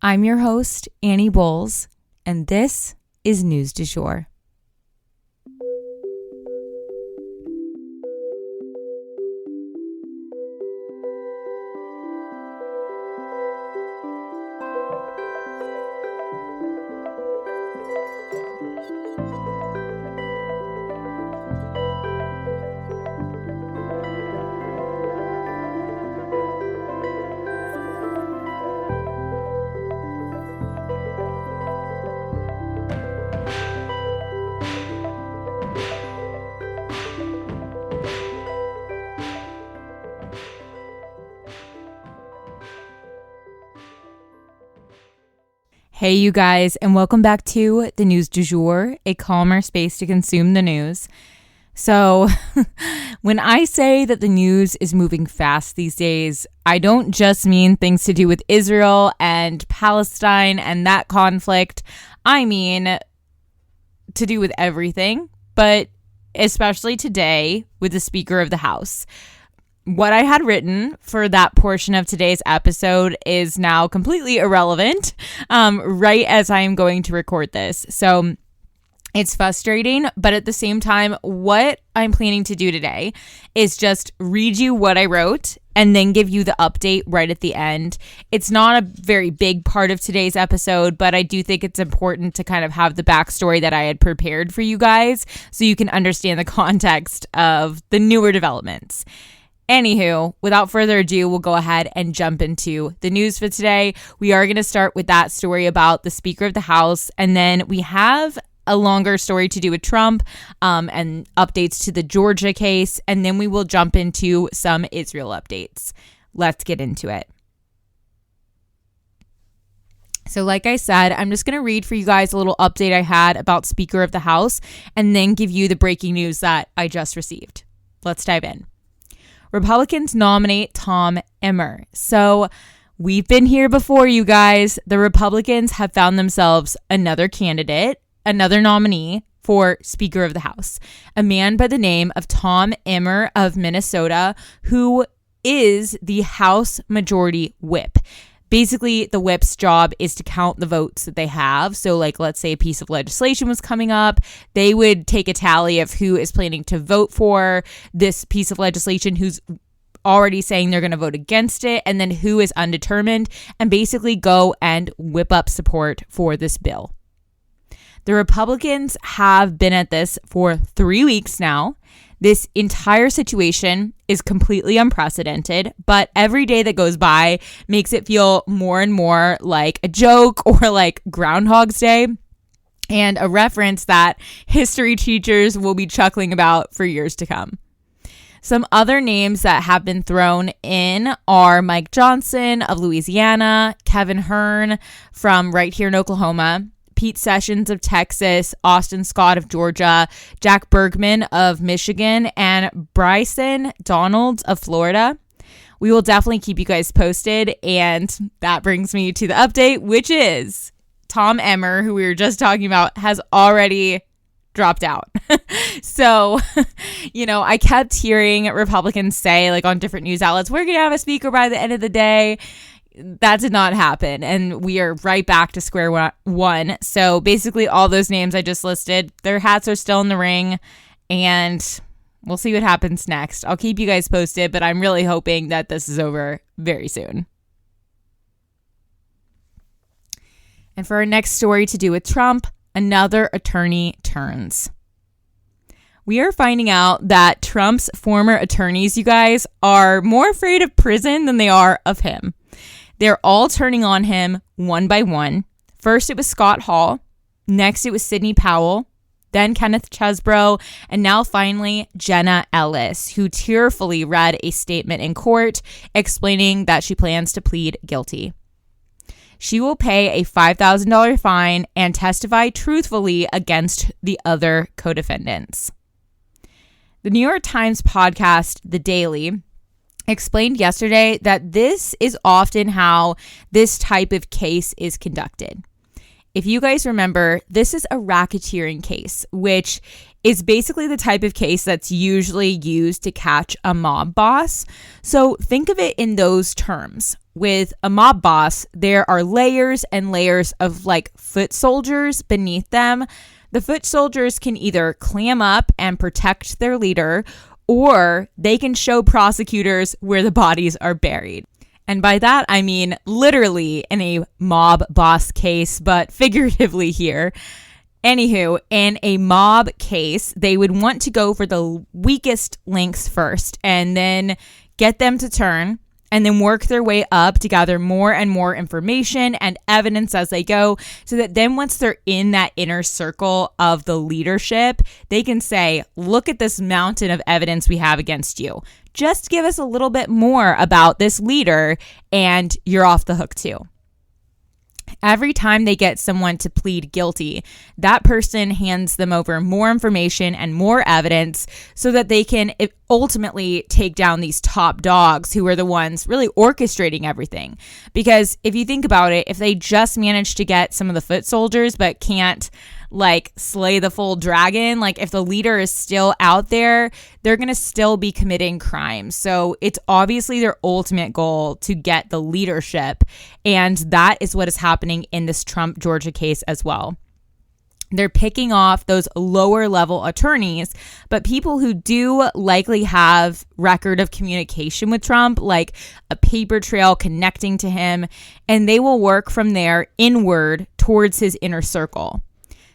I'm your host, Annie Bowles, and this is News du Jour. Hey, you guys, and welcome back to the News du Jour, a calmer space to consume the news. So, when I say that the news is moving fast these days, I don't just mean things to do with Israel and Palestine and that conflict. I mean to do with everything, but especially today with the Speaker of the House. What I had written for that portion of today's episode is now completely irrelevant, right as I am going to record this. So it's frustrating, but at the same time, what I'm planning to do today is just read you what I wrote and then give you the update right at the end. It's not a very big part of today's episode, but I do think it's important to kind of have the backstory that I had prepared for you guys so you can understand the context of the newer developments. Anywho, without further ado, we'll go ahead and jump into the news for today. We are going to start with that story about the Speaker of the House, and then we have a longer story to do with Trump and updates to the Georgia case, and then we will jump into some Israel updates. Let's get into it. So like I said, I'm just going to read for you guys a little update I had about Speaker of the House, and then give you the breaking news that I just received. Let's dive in. Republicans nominate Tom Emmer. So we've been here before, you guys. The Republicans have found themselves another candidate, another nominee for Speaker of the House, a man by the name of Tom Emmer of Minnesota, who is the House Majority Whip. Basically, the whip's job is to count the votes that they have. So like, let's say a piece of legislation was coming up. They would take a tally of who is planning to vote for this piece of legislation, who's already saying they're going to vote against it, and then who is undetermined, and basically go and whip up support for this bill. The Republicans have been at this for 3 weeks now. This entire situation is completely unprecedented, but every day that goes by makes it feel more and more like a joke or like Groundhog's Day, and a reference that history teachers will be chuckling about for years to come. Some other names that have been thrown in are Mike Johnson of Louisiana, Kevin Hern from right here in Oklahoma, Pete Sessions of Texas, Austin Scott of Georgia, Jack Bergman of Michigan, and Bryson Donalds of Florida. We will definitely keep you guys posted, and that brings me to the update, which is Tom Emmer, who we were just talking about, has already dropped out. So, I kept hearing Republicans say, like on different news outlets, we're going to have a speaker by the end of the day. That did not happen, and we are right back to square one. So basically all those names I just listed, their hats are still in the ring, and we'll see what happens next. I'll keep you guys posted, but I'm really hoping that this is over very soon. And for our next story to do with Trump, another attorney turns. We are finding out that Trump's former attorneys, you guys, are more afraid of prison than they are of him. They're all turning on him one by one. First, it was Scott Hall. Next, it was Sidney Powell. Then Kenneth Chesebro. And now finally, Jenna Ellis, who tearfully read a statement in court explaining that she plans to plead guilty. She will pay a $5,000 fine and testify truthfully against the other co-defendants. The New York Times podcast, The Daily, explained yesterday that this is often how this type of case is conducted. If you guys remember, this is a racketeering case, which is basically the type of case that's usually used to catch a mob boss. So think of it in those terms. with a mob boss, there are layers and layers of like foot soldiers beneath them. The foot soldiers can either clam up and protect their leader, or they can show prosecutors where the bodies are buried. And by that, I mean literally in a mob boss case, but figuratively here. Anywho, in a mob case, they would want to go for the weakest links first and then get them to turn and then work their way up to gather more and more information and evidence as they go, so that then once they're in that inner circle of the leadership, they can say, look at this mountain of evidence we have against you. Just give us a little bit more about this leader and you're off the hook too. Every time they get someone to plead guilty, that person hands them over more information and more evidence so that they can ultimately take down these top dogs who are the ones really orchestrating everything. Because if you think about it, if they just manage to get some of the foot soldiers but can't like slay the full dragon, like if the leader is still out there, they're going to still be committing crimes. So it's obviously their ultimate goal to get the leadership. And that is what is happening in this Trump Georgia case as well. They're picking off those lower level attorneys, but people who do likely have record of communication with Trump, like a paper trail connecting to him, and they will work from there inward towards his inner circle.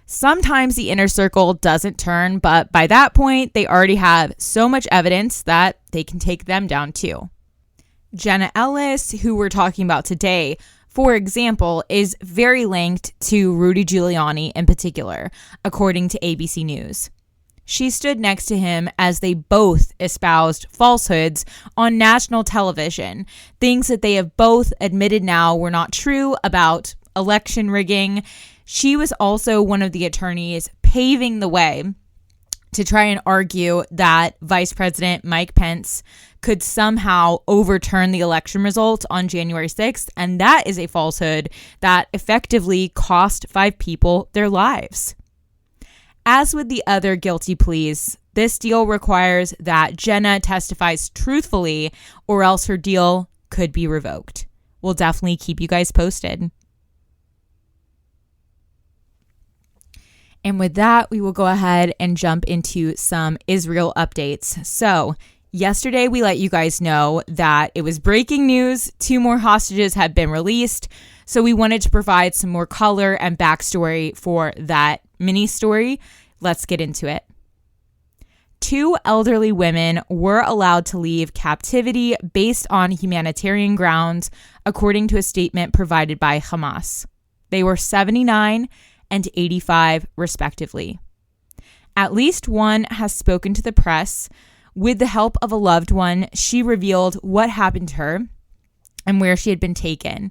Sometimes the inner circle doesn't turn, but by that point, they already have so much evidence that they can take them down too. Jenna Ellis, who we're talking about today, for example, is very linked to Rudy Giuliani in particular, according to ABC News. She stood next to him as they both espoused falsehoods on national television, things that they have both admitted now were not true about election rigging. She was also one of the attorneys paving the way to try and argue that Vice President Mike Pence could somehow overturn the election results on January 6th. And that is a falsehood that effectively cost 5 people their lives. As with the other guilty pleas, this deal requires that Jenna testifies truthfully or else her deal could be revoked. We'll definitely keep you guys posted. And with that, we will go ahead and jump into some Israel updates. So yesterday, we let you guys know that it was breaking news. 2 more hostages had been released. So we wanted to provide some more color and backstory for that mini story. Let's get into it. 2 elderly women were allowed to leave captivity based on humanitarian grounds, according to a statement provided by Hamas. They were 79 and 85, respectively. At least one has spoken to the press. With the help of a loved one, she revealed what happened to her and where she had been taken.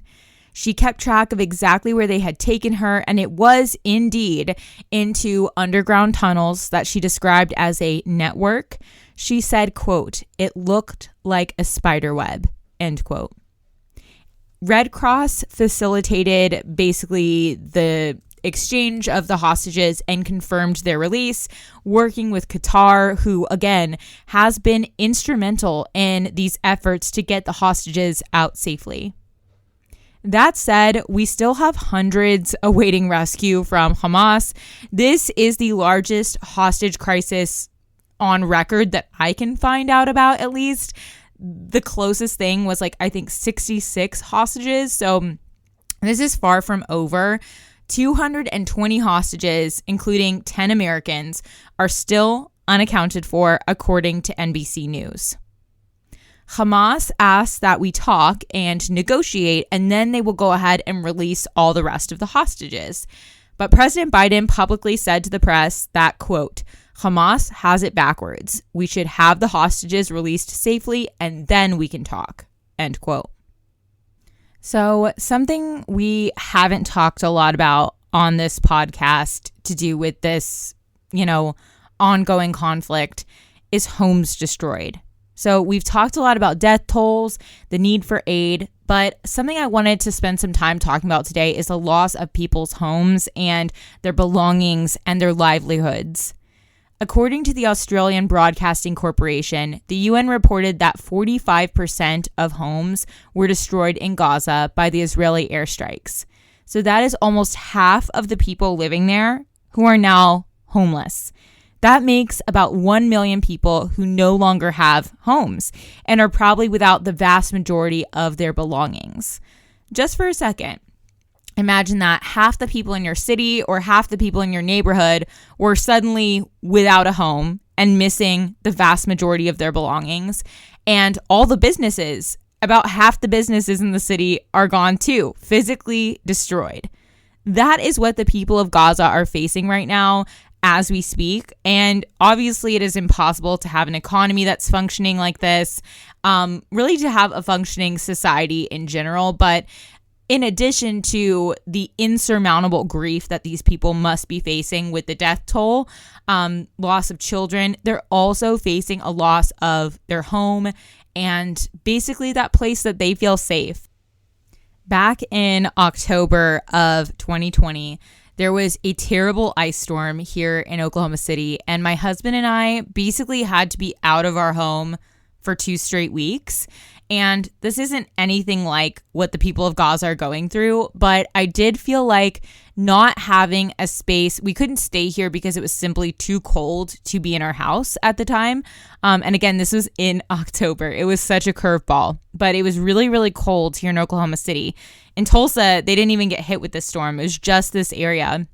She kept track of exactly where they had taken her, and it was indeed into underground tunnels that she described as a network. She said, quote, "It looked like a spider web," end quote. Red Cross facilitated basically the exchange of the hostages and confirmed their release, working with Qatar, who again has been instrumental in these efforts to get the hostages out safely. That said, we still have hundreds awaiting rescue from Hamas. This is the largest hostage crisis on record that I can find out about, at least. The closest thing was I think 66 hostages. So this is far from over. 220 hostages, including 10 Americans, are still unaccounted for, according to NBC News. Hamas asked that we talk and negotiate, and then they will go ahead and release all the rest of the hostages. But President Biden publicly said to the press that, quote, "Hamas has it backwards. We should have the hostages released safely, and then we can talk," end quote. So something we haven't talked a lot about on this podcast to do with this, ongoing conflict is homes destroyed. So we've talked a lot about death tolls, the need for aid, but something I wanted to spend some time talking about today is the loss of people's homes and their belongings and their livelihoods. According to the Australian Broadcasting Corporation, the UN reported that 45% of homes were destroyed in Gaza by the Israeli airstrikes. So that is almost half of the people living there who are now homeless. That makes about 1 million people who no longer have homes and are probably without the vast majority of their belongings. Just for a second, imagine that half the people in your city or half the people in your neighborhood were suddenly without a home and missing the vast majority of their belongings. And all the businesses, about half the businesses in the city are gone too, physically destroyed. That is what the people of Gaza are facing right now as we speak. And obviously it is impossible to have an economy that's functioning like this, really to have a functioning society in general. But in addition to the insurmountable grief that these people must be facing with the death toll, loss of children, they're also facing a loss of their home and basically that place that they feel safe. Back in October of 2020, there was a terrible ice storm here in Oklahoma City, and my husband and I basically had to be out of our home for 2 straight weeks. And this isn't anything like what the people of Gaza are going through, but I did feel like not having a space, we couldn't stay here because it was simply too cold to be in our house at the time. And again, this was in October. It was such a curveball, but it was really, really cold here in Oklahoma City. In Tulsa, they didn't even get hit with this storm. It was just this area.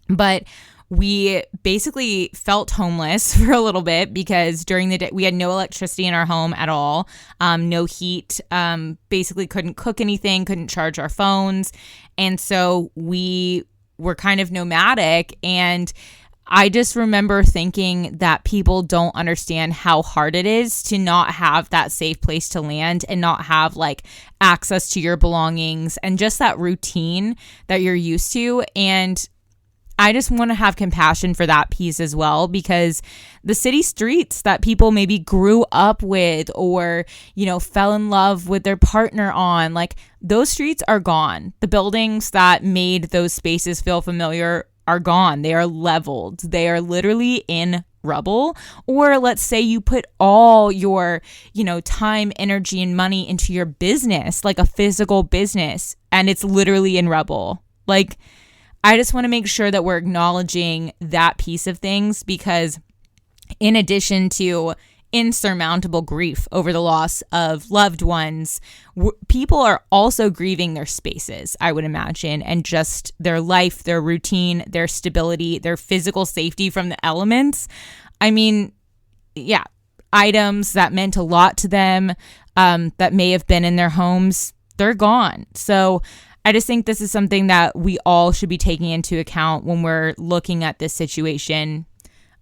But we basically felt homeless for a little bit because during the day we had no electricity in our home at all, no heat, basically couldn't cook anything, couldn't charge our phones. And so we were kind of nomadic. And I just remember thinking that people don't understand how hard it is to not have that safe place to land and not have like access to your belongings and just that routine that you're used to. And I just want to have compassion for that piece as well, because the city streets that people maybe grew up with or, fell in love with their partner on, like those streets are gone. The buildings that made those spaces feel familiar are gone. They are leveled. They are literally in rubble. Or let's say you put all your, time, energy, and money into your business, like a physical business, and it's literally in rubble. Like, I just want to make sure that we're acknowledging that piece of things, because in addition to insurmountable grief over the loss of loved ones, people are also grieving their spaces, I would imagine, and just their life, their routine, their stability, their physical safety from the elements. I mean, yeah, items that meant a lot to them, that may have been in their homes, they're gone. So I just think this is something that we all should be taking into account when we're looking at this situation.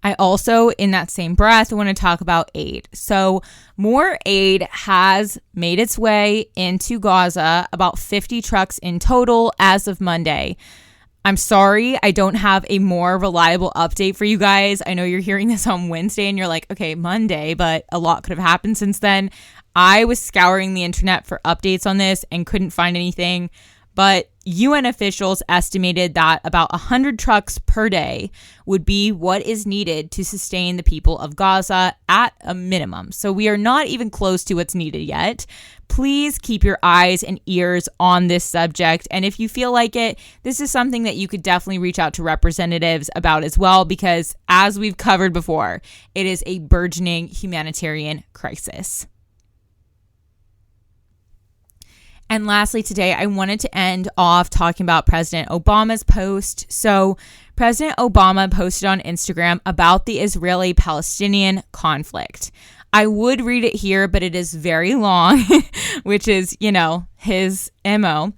I also, in that same breath, want to talk about aid. So more aid has made its way into Gaza, about 50 trucks in total as of Monday. I'm sorry, I don't have a more reliable update for you guys. I know you're hearing this on Wednesday and you're like, okay, Monday, but a lot could have happened since then. I was scouring the internet for updates on this and couldn't find anything. But UN officials estimated that about 100 trucks per day would be what is needed to sustain the people of Gaza at a minimum. So we are not even close to what's needed yet. Please keep your eyes and ears on this subject. And if you feel like it, this is something that you could definitely reach out to representatives about as well, because as we've covered before, it is a burgeoning humanitarian crisis. And lastly, today, I wanted to end off talking about President Obama's post. So President Obama posted on Instagram about the Israeli-Palestinian conflict. I would read it here, but it is very long, which is, his MO.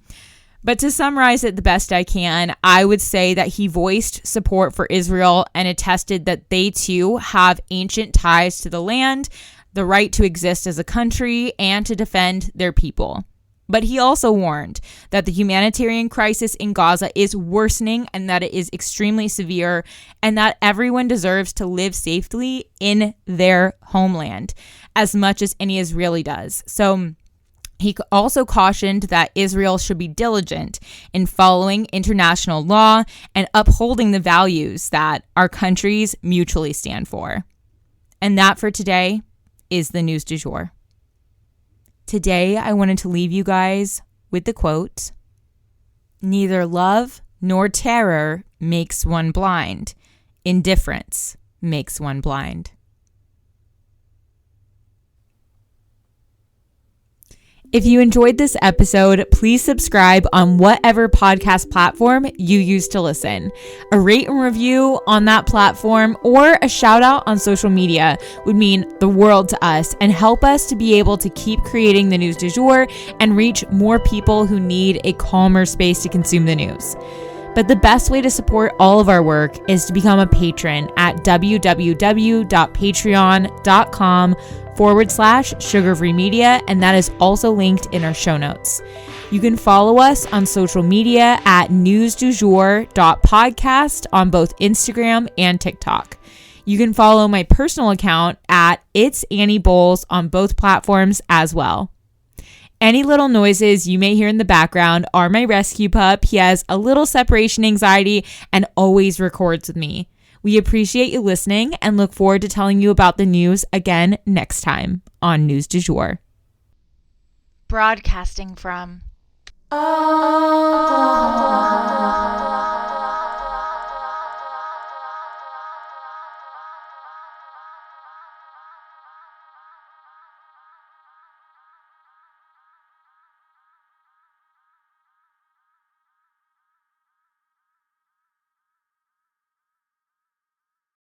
But to summarize it the best I can, I would say that he voiced support for Israel and attested that they too have ancient ties to the land, the right to exist as a country, and to defend their people. But he also warned that the humanitarian crisis in Gaza is worsening and that it is extremely severe and that everyone deserves to live safely in their homeland as much as any Israeli does. So He also cautioned that Israel should be diligent in following international law and upholding the values that our countries mutually stand for. And that for today is the news du jour. Today, I wanted to leave you guys with the quote, "Neither love nor terror makes one blind. Indifference makes one blind." If you enjoyed this episode, please subscribe on whatever podcast platform you use to listen. A rate and review on that platform or a shout out on social media would mean the world to us and help us to be able to keep creating the news du jour and reach more people who need a calmer space to consume the news. But the best way to support all of our work is to become a patron at www.patreon.com/Sugar-Free Media, and that is also linked in our show notes. You can follow us on social media at newsdujour.podcast on both Instagram and TikTok. You can follow my personal account at It's Annie Bowles on both platforms as well. Any little noises you may hear in the background are my rescue pup. He has a little separation anxiety and always records with me. We appreciate you listening and look forward to telling you about the news again next time on News du Jour. Broadcasting from Oklahoma.